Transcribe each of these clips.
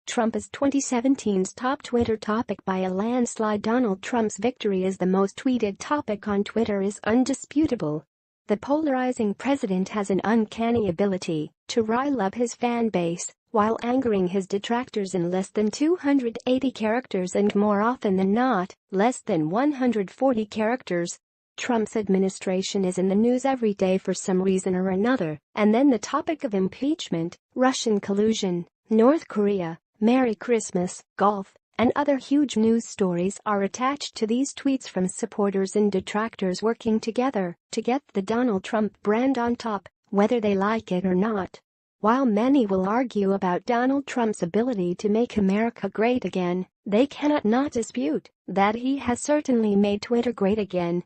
Trump is 2017's top Twitter topic by a landslide. Donald Trump's victory as the most tweeted topic on Twitter is undisputable. The polarizing president has an uncanny ability to rile up his fan base while angering his detractors in less than 280 characters and, more often than not, less than 140 characters. Trump's administration is in the news every day for some reason or another, and then the topic of impeachment, Russian collusion, North Korea, Merry Christmas, golf, and other huge news stories are attached to these tweets from supporters and detractors working together to get the Donald Trump brand on top, whether they like it or not. While many will argue about Donald Trump's ability to make America great again, they cannot not dispute that he has certainly made Twitter great again.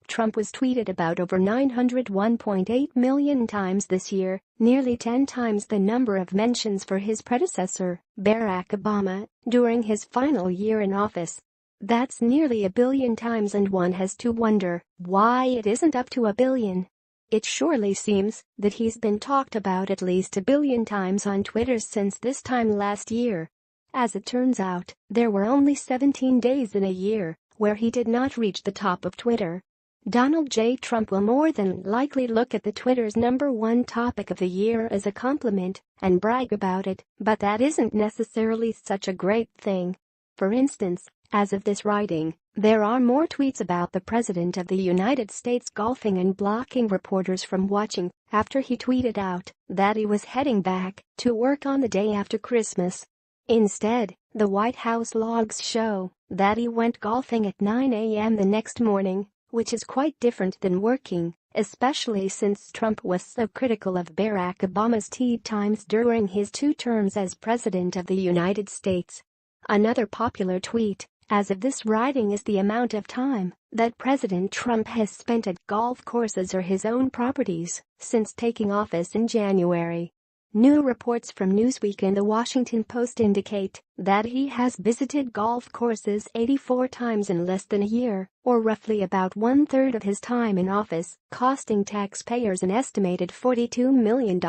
Trump was tweeted about over 901.8 million times this year, nearly 10 times the number of mentions for his predecessor, Barack Obama, during his final year in office. That's nearly a billion times, and one has to wonder why it isn't up to a billion. It surely seems that he's been talked about at least a billion times on Twitter since this time last year. As it turns out, there were only 17 days in a year where he did not reach the top of Twitter. Donald J. Trump will more than likely look at the Twitter's #1 topic of the year as a compliment and brag about it, but that isn't necessarily such a great thing. For instance, as of this writing, there are more tweets about the President of the United States golfing and blocking reporters from watching after he tweeted out that he was heading back to work on the day after Christmas. Instead, the White House logs show that he went golfing at 9 a.m. the next morning, which is quite different than working, especially since Trump was so critical of Barack Obama's tea times during his 2 terms as President of the United States. Another popular tweet, as of this writing, is the amount of time that President Trump has spent at golf courses or his own properties since taking office in January. New reports from Newsweek and The Washington Post indicate that he has visited golf courses 84 times in less than a year, or roughly about 1/3 of his time in office, costing taxpayers an estimated $42 million.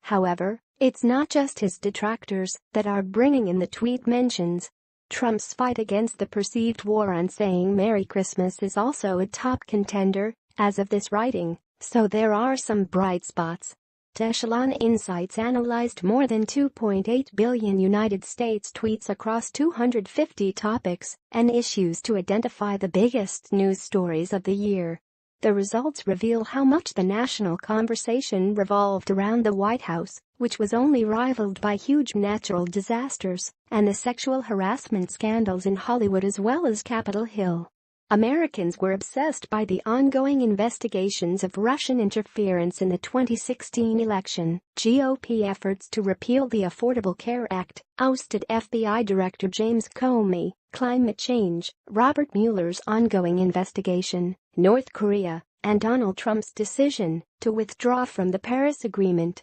However, it's not just his detractors that are bringing in the tweet mentions. Trump's fight against the perceived war on saying Merry Christmas is also a top contender, as of this writing, so there are some bright spots. Echelon Insights analyzed more than 2.8 billion United States tweets across 250 topics and issues to identify the biggest news stories of the year. The results reveal how much the national conversation revolved around the White House, which was only rivaled by huge natural disasters and the sexual harassment scandals in Hollywood as well as Capitol Hill. Americans were obsessed by the ongoing investigations of Russian interference in the 2016 election, GOP efforts to repeal the Affordable Care Act, ousted FBI Director James Comey, climate change, Robert Mueller's ongoing investigation, North Korea, and Donald Trump's decision to withdraw from the Paris Agreement.